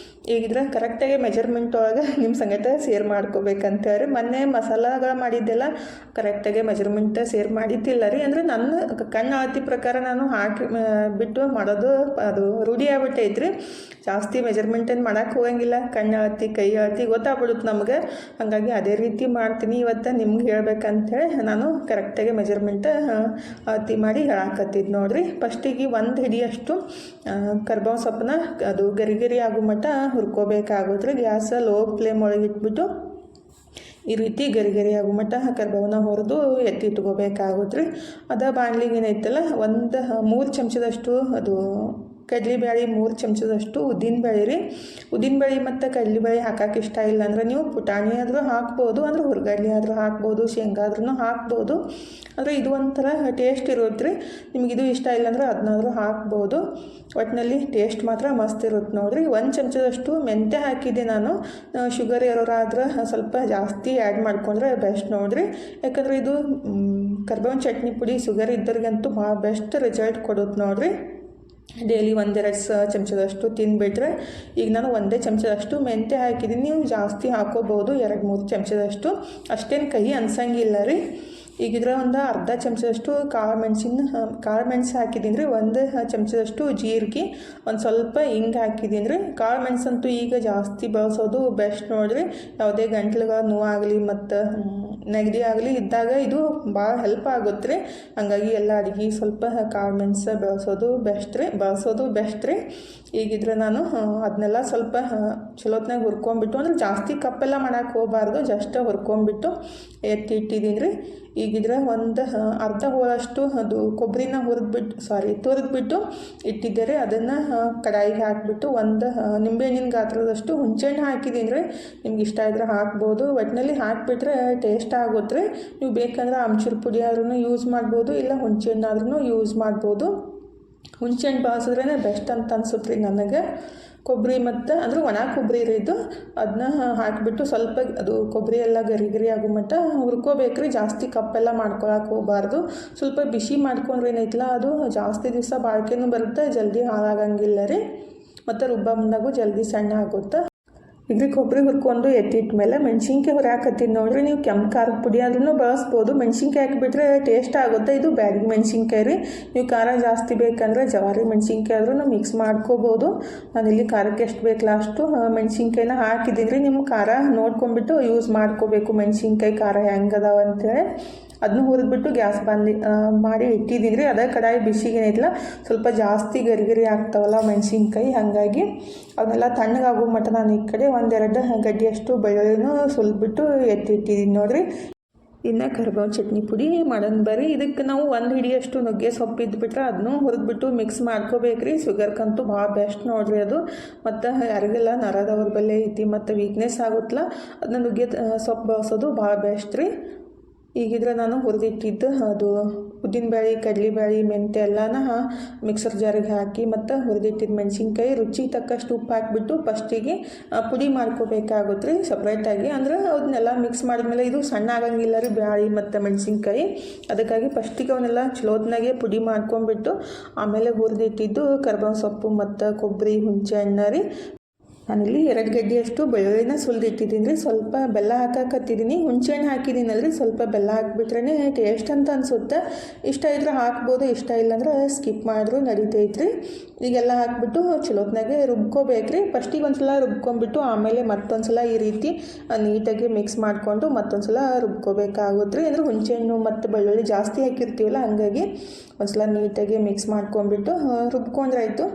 ಈಗಿದ್ರೆ ಕರೆಕ್ಟಾಗಿ ಮೆಜರ್ಮೆಂಟ್ ಒಳಗೆ ನಿಮ್ಮ ಸಂಗಟ ಶೇರ್ ಮಾಡ್ಕೋಬೇಕಂತೇಳಿ ಮೊನ್ನೆ ಮಸಾಲಗಳು ಮಾಡಿದ್ದೆಲ್ಲ ಕರೆಕ್ಟಾಗಿ ಮೆಜರ್ಮೆಂಟ್ ಶೇರ್ ಮಾಡಿದ್ದಿಲ್ಲ ರೀ. ಅಂದರೆ ನನ್ನ ಕಣ್ಣು ಅಳತಿ ಪ್ರಕಾರ ನಾನು ಹಾಕಿ ಬಿಟ್ಟು ಮಾಡೋದು ಅದು ರೂಢಿ ಆಗ್ಬಿಟ್ಟೈತ್ರಿ. ಜಾಸ್ತಿ ಮೆಜರ್ಮೆಂಟ್ ಏನು ಮಾಡೋಕ್ಕೆ ಹೋಗಂಗಿಲ್ಲ. ಕಣ್ಣು ಅಳತಿ ಕೈ ಅಳತಿ ಗೊತ್ತಾಗ್ಬಿಡುತ್ತೆ ನಮಗೆ. ಹಾಗಾಗಿ ಅದೇ ರೀತಿ ಮಾಡ್ತೀನಿ. ಇವತ್ತು ನಿಮ್ಗೆ ಹೇಳ್ಬೇಕಂತೇಳಿ ನಾನು ಕರೆಕ್ಟಾಗಿ ಮೆಜರ್ಮೆಂಟ್ ಅಳತಿ ಮಾಡಿ ಹೇಳಾಕತ್ತಿದ್ದು ನೋಡಿರಿ. ಫಸ್ಟಿಗೆ 1 ಹಿಡಿಯಷ್ಟು ಕರ್ಬೇವು ಸೊಪ್ಪನ್ನ ಅದು ಗರಿ ಆಗೋ ಮಟ್ಟ ಹುರ್ಕೋಬೇಕಾಗುತ್ತೆ. ಗ್ಯಾಸ್ ಲೋ ಫ್ಲೇಮ್ ಒಳಗೆ ಇಟ್ಬಿಟ್ಟು ಈ ರೀತಿ ಗರಿ ಆಗೋ ಮಟ್ಟ ಕರ್ಬೇವನ್ನ ಹುರಿದು ಎತ್ತಿಟ್ಕೋಬೇಕಾಗುತ್ತೆ ರೀ. ಅದ ಬಾಣಲಿಗೆ ಏನೈತಲ್ಲ 3 ಚಮಚದಷ್ಟು ಅದು ಕಡ್ಲೆಬೇಳೆ, 3 ಚಮಚದಷ್ಟು ಉದ್ದಿನಬೇಳೆ ರೀ. ಉದ್ದಿನಬೇಳೆ ಮತ್ತು ಕಡ್ಲೆಬೇಳೆ ಹಾಕೋಕೆ ಇಷ್ಟ ಇಲ್ಲ ಅಂದ್ರೆ ನೀವು ಪುಟಾಣಿ ಆದರೂ ಹಾಕ್ಬೋದು, ಅಂದ್ರೆ ಹುರ್ಗಡ್ಲೆ ಆದರೂ ಹಾಕ್ಬೋದು, ಶೇಂಗಾ ಆದ್ರೂ ಹಾಕ್ಬೋದು. ಅಂದರೆ ಇದು ಒಂಥರ ಟೇಸ್ಟ್ ಇರುತ್ತೆ ರೀ. ನಿಮಗಿದು ಇಷ್ಟ ಇಲ್ಲಾಂದ್ರೆ ಅದನ್ನಾದರೂ ಹಾಕ್ಬೋದು. ಒಟ್ಟಿನಲ್ಲಿ ಟೇಸ್ಟ್ ಮಾತ್ರ ಮಸ್ತ್ ಇರುತ್ತೆ ನೋಡಿರಿ. 1 ಚಮಚದಷ್ಟು ಮೆಂತ್ಯ ಹಾಕಿದ್ದೆ ನಾನು. ಶುಗರ್ ಇರೋರಾದ್ರೆ ಸ್ವಲ್ಪ ಜಾಸ್ತಿ ಆ್ಯಡ್ ಮಾಡ್ಕೊಂಡ್ರೆ ಬೆಸ್ಟ್ ನೋಡಿರಿ. ಯಾಕಂದರೆ ಇದು ಕರ್ಬೇವಿನ ಚಟ್ನಿ ಪುಡಿ ಶುಗರ್ ಇದ್ದವ್ರಿಗಂತೂ ಭಾಳ ಬೆಸ್ಟ್ ರಿಸಲ್ಟ್ ಕೊಡುತ್ತೆ ನೋಡಿರಿ. ಡೈಲಿ 1-2 ಚಮಚದಷ್ಟು ತಿಂದುಬಿಟ್ರೆ, ಈಗ ನಾನು 1 ಚಮಚದಷ್ಟು ಮೆಂತ್ಯ ಹಾಕಿದ್ದೀನಿ. ನೀವು ಜಾಸ್ತಿ ಹಾಕೋಬೋದು, 2-3 ಚಮಚದಷ್ಟು, ಅಷ್ಟೇನು ಕಹಿ ಅನ್ಸಂಗಿಲ್ಲ ರೀ. ಈಗಿದ್ರೆ ಒಂದು ಅರ್ಧ ಚಮಚದಷ್ಟು ಕಾಳು ಮೆಣಸು ಹಾಕಿದ್ದೀನಿ ರೀ. 1 ಚಮಚದಷ್ಟು ಜೀರಿಗೆ, ಒಂದು ಸ್ವಲ್ಪ ಹಿಂಗೆ ಹಾಕಿದ್ದೀನಿ ರೀ. ಕಾಳು ಮೆಣಸಂತೂ ಈಗ ಜಾಸ್ತಿ ಬಳಸೋದು ಬೆಸ್ಟ್ ನೋಡಿರಿ. ಯಾವುದೇ ಗಂಟ್ಲುಗಳ ನೋವಾಗಲಿ ಮತ್ತು ನೆಗಡಿ ಆಗಲಿ ಇದ್ದಾಗ ಇದು ಭಾಳ ಹೆಲ್ಪ್ ಆಗುತ್ತೆ ರೀ. ಹಾಗಾಗಿ ಎಲ್ಲ ಅಡುಗೆ ಸ್ವಲ್ಪ ಕಾಳು ಮೆಣಸು ಬಳಸೋದು ಬೆಸ್ಟ್ ರೀ. ಈಗಿದ್ರೆ ನಾನು ಅದನ್ನೆಲ್ಲ ಸ್ವಲ್ಪ ಚಲೋತ್ನಾಗ ಹುರ್ಕೊಂಬಿಟ್ಟು, ಅಂದ್ರೆ ಜಾಸ್ತಿ ಕಪ್ಪೆಲ್ಲ ಮಾಡೋಕೆ ಹೋಗಬಾರ್ದು, ಜಸ್ಟ್ ಹುರ್ಕೊಂಬಿಟ್ಟು ಇಟ್ಟಿದ್ದೀನಿ ರೀ. ಈಗಿದ್ರೆ ಒಂದು ಅರ್ಧ ಹೋಳಷ್ಟು ಅದು ಕೊಬ್ಬರಿನ ತುರಿದ್ಬಿಟ್ಟು ಇಟ್ಟಿದ್ದೆ ರೀ. ಅದನ್ನು ಕಡಾಯಿಗೆ ಹಾಕಿಬಿಟ್ಟು ಒಂದು ನಿಂಬೆಹಣ್ಣಿನ ಗಾತ್ರದಷ್ಟು ಹುಣಸೆಹಣ್ಣು ಹಾಕಿದ್ದೀನಿ ರೀ. ನಿಮ್ಗೆ ಇಷ್ಟ ಇದ್ರೆ ಹಾಕ್ಬೋದು. ಒಟ್ಟಿನಲ್ಲಿ ಹಾಕಿಬಿಟ್ರೆ ಟೇಸ್ಟ್ ಆಗುತ್ತೆ ರೀ. ನೀವು ಬೇಕಂದ್ರೆ ಆಮ್ಚೂರು ಪುಡಿ ಆದ್ರೂ ಯೂಸ್ ಮಾಡ್ಬೋದು, ಇಲ್ಲ ಹುಣಸೆಹಣ್ಣಾದ್ರೂ ಯೂಸ್ ಮಾಡ್ಬೋದು. ಹುಣಸೆಹಣ್ಣು ಬಳಸಿದ್ರೇ ಬೆಸ್ಟ್ ಅಂತ ಅನ್ಸುತ್ತೆ ರೀ ನನಗೆ. ಕೊಬ್ಬರಿ ಮತ್ತು ಅಂದರೆ ಒಣ ಕೊಬ್ಬರಿ ರೀ ಇದು. ಅದನ್ನ ಹಾಕಿಬಿಟ್ಟು ಸ್ವಲ್ಪ ಅದು ಕೊಬ್ಬರಿ ಎಲ್ಲ ಗರಿ ಆಗೋ ಮಟ್ಟ ಹುರ್ಕೋಬೇಕ್ರಿ. ಜಾಸ್ತಿ ಕಪ್ಪೆಲ್ಲ ಮಾಡ್ಕೊಳಕ್ಕೆ ಹೋಗಬಾರ್ದು. ಸ್ವಲ್ಪ ಬಿಸಿ ಮಾಡ್ಕೊಂಡ್ರೆ ಏನೈತಲ್ಲ ಅದು ಜಾಸ್ತಿ ದಿವಸ ಬಾಳಿಕೆನೂ ಬರುತ್ತೆ, ಜಲ್ದಿ ಹಾಳಾಗಂಗಿಲ್ಲ ರೀ. ಮತ್ತು ರುಬ್ಬ ಮುಂದಾಗೂ ಜಲ್ದಿ ಸಣ್ಣ ಆಗುತ್ತೆ. ಈಗ ಕೊಬ್ಬರಿ ಹುರ್ಕೊಂಡು ಎತ್ತಿಟ್ಟ ಮೇಲೆ ಮೆಣಸಿನ್ಕಾಯಿ ಹುರಾಕತ್ತೀನಿ ನೋಡಿರಿ. ನೀವು ಕೆಂಪು ಖಾರದ ಪುಡಿ ಆದ್ರೂ ಬಳಸ್ಬೋದು. ಮೆಣಸಿನ್ಕಾಯಿ ಹಾಕಿಬಿಟ್ರೆ ಟೇಸ್ಟ್ ಆಗುತ್ತೆ. ಇದು ಬ್ಯಾಡಗಿ ಮೆಣಸಿನ್ಕಾಯಿ ರೀ. ನೀವು ಖಾರ ಜಾಸ್ತಿ ಬೇಕಂದ್ರೆ ಜವಾರಿ ಮೆಣಸಿನ್ಕಾಯಿ ಆದ್ರೂ ಮಿಕ್ಸ್ ಮಾಡ್ಕೋಬೋದು. ನಾನಿಲ್ಲಿ ಖಾರಕ್ಕೆ ಎಷ್ಟು ಬೇಕಲ್ಲ ಅಷ್ಟು ಮೆಣಸಿನ್ಕಾಯಿನ ಹಾಕಿದ್ದೀನಿ ರೀ. ನಿಮ್ಮ ಖಾರ ನೋಡ್ಕೊಂಡ್ಬಿಟ್ಟು ಯೂಸ್ ಮಾಡ್ಕೋಬೇಕು. ಮೆಣಸಿನ್ಕಾಯಿ ಖಾರ ಹೆಂಗದಾವ ಅಂತೇಳಿ ಅದನ್ನು ಹುರಿದ್ಬಿಟ್ಟು ಗ್ಯಾಸ್ ಮಾಡಿ ಇಟ್ಟಿದ್ದೀನಿ ರೀ. ಅದೇ ಕಡಾಯಿ ಬಿಸಿಗೇನೈತಲ್ಲ ಸ್ವಲ್ಪ ಜಾಸ್ತಿ ಗರಿ ಆಗ್ತಾವಲ್ಲ ಮೆಣಸಿನ್ಕಾಯಿ, ಹಾಗಾಗಿ ಅವನ್ನೆಲ್ಲ ತಣ್ಣಗಾಗೋ ಮಟ್ಟ ನಾನು ಈ ಕಡೆ 1-2 ಗಡ್ಡೆಯಷ್ಟು ಬೆಳ್ಳುಳ್ಳಿನೂ ಸುಲಿದ್ಬಿಟ್ಟು ಎತ್ತಿಟ್ಟಿದ್ದೀನಿ ನೋಡಿರಿ. ಇನ್ನು ಕರ್ಬೇವಿನ ಚಟ್ನಿ ಪುಡಿ ಮಾಡೋಣ ಬರ್ರಿ. ಇದಕ್ಕೆ ನಾವು 1 ಹಿಡಿಯಷ್ಟು ನುಗ್ಗೆ ಸೊಪ್ಪು ಇದ್ಬಿಟ್ರೆ ಅದನ್ನು ಹುರಿದ್ಬಿಟ್ಟು ಮಿಕ್ಸ್ ಮಾಡ್ಕೋಬೇಕ್ರಿ. ಶುಗರ್ಗಂತೂ ಭಾಳ ಬೆಸ್ಟ್ ನೋಡಿರಿ ಅದು. ಮತ್ತು ಯಾರಿಗೆಲ್ಲ ನರದವ್ರ ಬಲ್ಲೆ ಐತಿ ಮತ್ತು ವೀಕ್ನೆಸ್ ಆಗುತ್ತಲ್ಲ, ಅದನ್ನ ನುಗ್ಗೆ ಸೊಪ್ಪು ಬಳಸೋದು ಭಾಳ ಬೆಸ್ಟ್ ರೀ. ಈಗಿದ್ರೆ ನಾನು ಹುರಿದಿಟ್ಟಿದ್ದು ಅದು ಉದ್ದಿನಬೇಳೆ, ಕಡಲೆಬೇಳೆ, ಮೆಂತ್ಯ ಎಲ್ಲನ ಮಿಕ್ಸರ್ ಜಾರಿಗೆ ಹಾಕಿ ಮತ್ತು ಹುರಿದಿಟ್ಟಿದ್ದು ಮೆಣಸಿನ್ಕಾಯಿ, ರುಚಿಗೆ ತಕ್ಕಷ್ಟು ಉಪ್ಪು ಹಾಕಿಬಿಟ್ಟು ಫಸ್ಟಿಗೆ ಪುಡಿ ಮಾಡ್ಕೋಬೇಕಾಗುತ್ತೆ ರೀ ಸಪ್ರೇಟಾಗಿ. ಅಂದ್ರೆ ಅದನ್ನೆಲ್ಲ ಮಿಕ್ಸ್ ಮಾಡಿದ್ಮೇಲೆ ಇದು ಸಣ್ಣ ಆಗಂಗಿಲ್ಲ ರೀ ಬ್ಯಾಳೆ ಮತ್ತು ಮೆಣಸಿನ್ಕಾಯಿ. ಅದಕ್ಕಾಗಿ ಫಸ್ಟಿಗೆ ಅವನ್ನೆಲ್ಲ ಚಲೋತ್ನಾಗೆ ಪುಡಿ ಮಾಡ್ಕೊಂಬಿಟ್ಟು ಆಮೇಲೆ ಹುರಿದಿಟ್ಟಿದ್ದು ಕರ್ಬೇವು ಸೊಪ್ಪು ಮತ್ತು ಕೊಬ್ಬರಿ, ಹುಣಸೆ ಹಣ್ಣು ರೀ. ನಾನಿಲ್ಲಿ 2 ಗಡ್ಡೆಯಷ್ಟು ಬೆಳ್ಳುಳ್ಳಿನ ಸುಲಿದಿಟ್ಟಿದ್ದೀನಿ ರೀ. ಸ್ವಲ್ಪ ಬೆಲ್ಲ ಹಾಕಕತ್ತಿದ್ದೀನಿ. ಹುಣಸೆಹಣ್ಣು ಹಾಕಿದ್ದೀನಲ್ರಿ, ಸ್ವಲ್ಪ ಬೆಲ್ಲ ಹಾಕಿಬಿಟ್ರೆ ಟೇಸ್ಟ್ ಅಂತ ಅನಿಸುತ್ತೆ. ಇಷ್ಟ ಇದ್ರೆ ಹಾಕ್ಬೋದು, ಇಷ್ಟ ಇಲ್ಲಾಂದ್ರೆ ಸ್ಕಿಪ್ ಮಾಡಿದ್ರು ನಡೀತೈತ್ರಿ. ಈಗೆಲ್ಲ ಹಾಕಿಬಿಟ್ಟು ಚಲೋತ್ನಾಗೆ ರುಬ್ಕೋಬೇಕ್ರಿ. ಫಸ್ಟಿಗೆ ಒಂದು ಸಲ ರುಬ್ಕೊಂಡ್ಬಿಟ್ಟು ಆಮೇಲೆ ಮತ್ತೊಂದು ಸಲ ಈ ರೀತಿ ನೀಟಾಗಿ ಮಿಕ್ಸ್ ಮಾಡಿಕೊಂಡು ಮತ್ತೊಂದು ಸಲ ರುಬ್ಕೋಬೇಕಾಗುತ್ತೆ ರೀ. ಅಂದರೆ ಹುಣಸೆಹಣ್ಣು ಮತ್ತು ಬೆಳ್ಳುಳ್ಳಿ ಜಾಸ್ತಿ ಹಾಕಿರ್ತೀವಲ್ಲ, ಹಾಗಾಗಿ ಒಂದು ಸಲ ನೀಟಾಗಿ ಮಿಕ್ಸ್ ಮಾಡ್ಕೊಂಡ್ಬಿಟ್ಟು ರುಬ್ಕೊಂಡ್ರೆ ಆಯಿತು.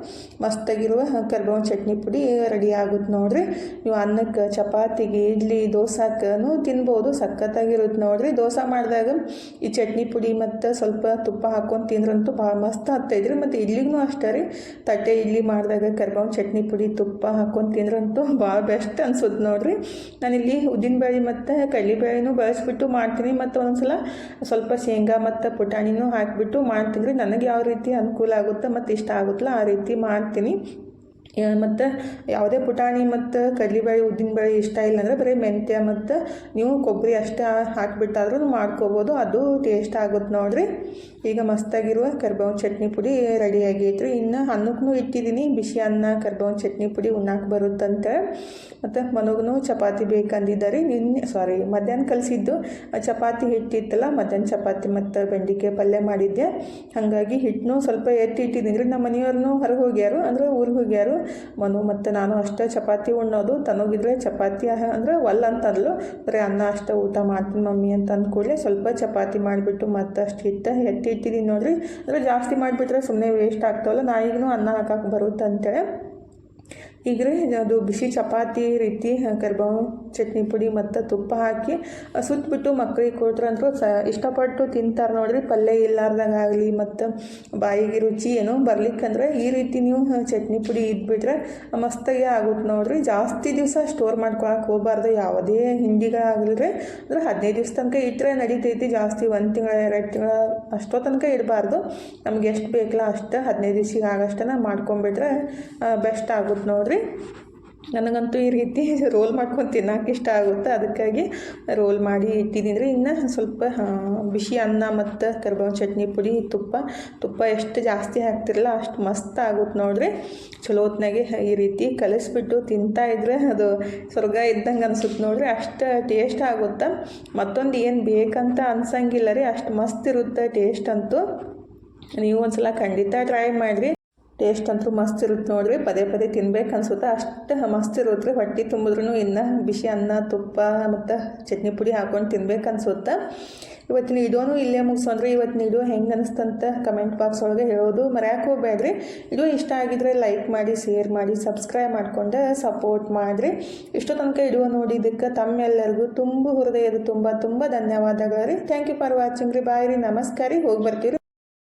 ಮಸ್ತಾಗಿರುವ ಕರ್ಬೇವಿನ ಚಟ್ನಿ ಪುಡಿ ರೆಡಿ ಆಗುತ್ತೆ ನೋಡಿರಿ. ನೀವು ಅನ್ನಕ್ಕೆ, ಚಪಾತಿಗೆ, ಇಡ್ಲಿ, ದೋಸಾಕ್ಕೂ ತಿನ್ಬೋದು. ಸಖತ್ತಾಗಿರುತ್ತೆ ನೋಡಿರಿ. ದೋಸೆ ಮಾಡಿದಾಗ ಈ ಚಟ್ನಿ ಪುಡಿ ಮತ್ತು ಸ್ವಲ್ಪ ತುಪ್ಪ ಹಾಕ್ಕೊಂಡು ತಿಂದ್ರಂತೂ ಭಾಳ ಮಸ್ತ್ ಆಗ್ತೈತ್ರಿ. ಮತ್ತು ಇಡ್ಲಿಗೂ ಅಷ್ಟೇ ರೀ, ತಟ್ಟೆ ಇಡ್ಲಿ ಮಾಡಿದಾಗ ಕರ್ಬೇವಿನ ಚಟ್ನಿ ಪುಡಿ ತುಪ್ಪ ಹಾಕ್ಕೊಂಡು ತಿಂದ್ರಂತೂ ಭಾಳ ಬೆಸ್ಟ್ ಅನ್ಸುತ್ತೆ ನೋಡಿರಿ. ನಾನಿಲ್ಲಿ ಉದ್ದಿನಬೇಳೆ ಮತ್ತು ಕಡಲೆಬೇಳೆನೂ ಬಳಸಿಬಿಟ್ಟು ಮಾಡ್ತೀನಿ. ಮತ್ತು ಒಂದೊಂದ್ಸಲ ಸ್ವಲ್ಪ ಶೇಂಗಾ ಮತ್ತು ಪುಟಾಣಿನೂ ಹಾಕಿಬಿಟ್ಟು ಮಾಡ್ತೀನಿ ರೀ. ನನಗೆ ಯಾವ ರೀತಿ ಅನುಕೂಲ ಆಗುತ್ತೆ ಮತ್ತು ಇಷ್ಟ ಆಗುತ್ತಲ್ಲ ಆ ರೀತಿ ಮಾಡ್ತೀನಿ. ಮತ್ತು ಯಾವುದೇ ಪುಟಾಣಿ ಮತ್ತು ಕಡಲೆಬೇಳೆ, ಉದ್ದಿನಬೇಳೆ ಇಷ್ಟ ಇಲ್ಲ ಅಂದರೆ ಬರೀ ಮೆಂತ್ಯ ಮತ್ತು ನೀವು ಕೊಬ್ಬರಿ ಅಷ್ಟೇ ಹಾಕಿಬಿಟ್ಟಾದ್ರೂ ಮಾಡ್ಕೋಬೋದು. ಅದು ಟೇಸ್ಟ್ ಆಗುತ್ತೆ ನೋಡಿರಿ. ಈಗ ಮಸ್ತಾಗಿರುವ ಕರ್ಬೇವಿನ ಚಟ್ನಿ ಪುಡಿ ರೆಡಿ ಆಗೈತ್ರಿ. ಇನ್ನು ಅನ್ನಕ್ಕೂ ಇಟ್ಟಿದ್ದೀನಿ. ಬಿಸಿ ಅನ್ನ ಕರ್ಬೇವಿನ ಚಟ್ನಿ ಪುಡಿ ಉಣ್ಣಾಕೆ ಬರುತ್ತಂತೆ. ಮತ್ತು ಮನಗೂ ಚಪಾತಿ ಬೇಕಂದಿದ್ದಾರೆ. ಮಧ್ಯಾಹ್ನ ಕಲಿಸಿದ್ದು ಚಪಾತಿ ಹಿಟ್ಟಿತ್ತಲ್ಲ, ಮಧ್ಯಾಹ್ನ ಚಪಾತಿ ಮತ್ತು ಬೆಂಡೆಕಾಯಿ ಪಲ್ಯ ಮಾಡಿದ್ದೆ. ಹಾಗಾಗಿ ಹಿಟ್ಟನ್ನು ಸ್ವಲ್ಪ ಎತ್ತಿಟ್ಟಿದ್ದೀನಿ ರೀ. ನಮ್ಮ ಮನೆಯವ್ರನ್ನೂ ಹೊರಗೆ ಹೋಗ್ಯಾರು, ಅಂದರೆ ಊರಿಗೆ ಹೋಗ್ಯಾರು. ಮನು ಮತ್ತು ನಾನು ಅಷ್ಟೇ ಚಪಾತಿ ಉಣ್ಣೋದು. ತನಗಿದ್ರೆ ಚಪಾತಿ ಅಂದರೆ ಅಂತಂದ್ಲು. ಬರೀ ಅನ್ನ ಅಷ್ಟೇ ಊಟ ಮಾಡ್ತೀನಿ ಮಮ್ಮಿ ಅಂತ ಅಂದ್ಕೂಡಲೇ ಸ್ವಲ್ಪ ಚಪಾತಿ ಮಾಡಿಬಿಟ್ಟು ಮತ್ತಷ್ಟು ಹಿಟ್ಟು ಎತ್ತಿಟ್ಟಿದ್ದೀನಿ ನೋಡಿರಿ. ಅಂದರೆ ಜಾಸ್ತಿ ಮಾಡಿಬಿಟ್ರೆ ಸುಮ್ಮನೆ ವೇಸ್ಟ್ ಆಗ್ತಾವಲ್ಲ, ನಾಯಿಗೂ ಅನ್ನ ಹಾಕಕ್ಕೆ ಬರುತ್ತೆ ಅಂತೇಳಿ. ಈಗ ರೀ ಅದು ಬಿಸಿ ಚಪಾತಿ ರೀತಿ ಕರ್ಬೇವು ಚಟ್ನಿ ಪುಡಿ ಮತ್ತು ತುಪ್ಪ ಹಾಕಿ ಸುತ್ತಬಿಟ್ಟು ಮಕ್ಕಳಿಗೆ ಕೊಟ್ರೆ ಅಂತೂ ಇಷ್ಟಪಟ್ಟು ತಿಂತಾರೆ ನೋಡಿರಿ. ಪಲ್ಯ ಇಲ್ಲಾರ್ದಾಗ ಆಗಲಿ ಮತ್ತು ಬಾಯಿಗೆ ರುಚಿ ಏನೋ ಬರ್ಲಿಕ್ಕಂದ್ರೆ ಈ ರೀತಿ ನೀವು ಚಟ್ನಿ ಪುಡಿ ಇದ್ಬಿಟ್ರೆ ಮಸ್ತಾಗಿ ಆಗುತ್ತೆ ನೋಡಿರಿ. ಜಾಸ್ತಿ ದಿವಸ ಸ್ಟೋರ್ ಮಾಡ್ಕೊಳಕ್ಕೆ ಹೋಗಬಾರ್ದು. ಯಾವುದೇ ಹಿಂಡಿಗಳಾಗಲಿ ರೀ, ಅಂದರೆ 15 ದಿವಸ ತನಕ ಇಟ್ಟರೆ ನಡೀತೈತಿ. ಜಾಸ್ತಿ 1 ತಿಂಗಳ 2 ತಿಂಗಳ ಅಷ್ಟೋ ತನಕ ಇಡಬಾರ್ದು. ನಮ್ಗೆ ಎಷ್ಟು ಬೇಕಲ್ಲ ಅಷ್ಟು 15 ದಿವ್ಸಿಗೆ ಆಗಷ್ಟನ್ನು ಮಾಡ್ಕೊಂಬಿಟ್ರೆ ಬೆಸ್ಟ್ ಆಗುತ್ತೆ ನೋಡಿರಿ. ನನಗಂತೂ ಈ ರೀತಿ ರೋಲ್ ಮಾಡ್ಕೊಂಡು ತಿನ್ನೋಕೆ ಇಷ್ಟ ಆಗುತ್ತೆ. ಅದಕ್ಕಾಗಿ ರೋಲ್ ಮಾಡಿ ಇಟ್ಟಿದ್ದೀನಿ ರೀ. ಇನ್ನು ಸ್ವಲ್ಪ ಬಿಸಿ ಅನ್ನ ಮತ್ತು ಕರ್ಬೇವಿನ ಚಟ್ನಿ ಪುಡಿ ತುಪ್ಪ ಎಷ್ಟು ಜಾಸ್ತಿ ಹಾಕ್ತಿರಲ್ಲ ಅಷ್ಟು ಮಸ್ತ್ ಆಗುತ್ತೆ ನೋಡಿರಿ. ಚಲೋ ಹೊತ್ನಾಗೆ ಈ ರೀತಿ ಕಲಿಸ್ಬಿಟ್ಟು ತಿಂತಾಯಿದ್ರೆ ಅದು ಸ್ವರ್ಗ ಇದ್ದಂಗೆ ಅನ್ಸುತ್ತೆ ನೋಡಿರಿ. ಅಷ್ಟು ಟೇಸ್ಟ್ ಆಗುತ್ತೆ. ಮತ್ತೊಂದು ಏನು ಬೇಕಂತ ಅನ್ಸಂಗಿಲ್ಲ ರೀ, ಅಷ್ಟು ಮಸ್ತ್ ಇರುತ್ತೆ ಟೇಸ್ಟ್ ಅಂತೂ. ನೀವು ಒಂದ್ಸಲ ಖಂಡಿತ ಟ್ರೈ ಮಾಡಿರಿ. ಟೇಸ್ಟ್ ಅಂತೂ ಮಸ್ತ್ ಇರುತ್ತೆ ನೋಡಿರಿ. ಪದೇ ಪದೇ ತಿನ್ಬೇಕು ಅನ್ಸುತ್ತೆ, ಅಷ್ಟು ಮಸ್ತ್ ಇರುತ್ತೆ ರೀ. ಹೊಟ್ಟೆ ತುಂಬಿದ್ರೂ ಇನ್ನು ಬಿಸಿ ಅನ್ನ, ತುಪ್ಪ ಮತ್ತು ಚಟ್ನಿ ಪುಡಿ ಹಾಕ್ಕೊಂಡು ತಿನ್ಬೇಕು ಅನ್ಸುತ್ತೆ. ಇವತ್ತಿನ ವಿಡಿಯೋನು ಇಲ್ಲೇ ಮುಗಿಸೋಣ್ರಿ. ಇವತ್ತಿನ ವಿಡಿಯೋ ಹೆಂಗೆ ಅನಿಸ್ತಂತ ಕಮೆಂಟ್ ಬಾಕ್ಸ್ ಒಳಗೆ ಹೇಳೋದು ಮರೆಯೋಕೆ ಹೋಗಬೇಡ್ರಿ. ವಿಡಿಯೋ ಇಷ್ಟ ಆಗಿದ್ರೆ ಲೈಕ್ ಮಾಡಿ, ಶೇರ್ ಮಾಡಿ, ಸಬ್ಸ್ಕ್ರೈಬ್ ಮಾಡಿಕೊಂಡು ಸಪೋರ್ಟ್ ಮಾಡಿರಿ. ಇಷ್ಟೋ ತನಕ ವಿಡಿಯೋ ನೋಡಿದ್ದಕ್ಕೆ ತಮ್ಮೆಲ್ಲರಿಗೂ ಹೃದಯದ ತುಂಬ ಧನ್ಯವಾದಗಳು ರೀ. ಥ್ಯಾಂಕ್ ಯು ಫಾರ್ ವಾಚಿಂಗ್ ರೀ. ಬಾಯ್ ರೀ, ನಮಸ್ಕಾರ ರೀ. ಹೋಗಿ ಬರ್ತೀವಿ.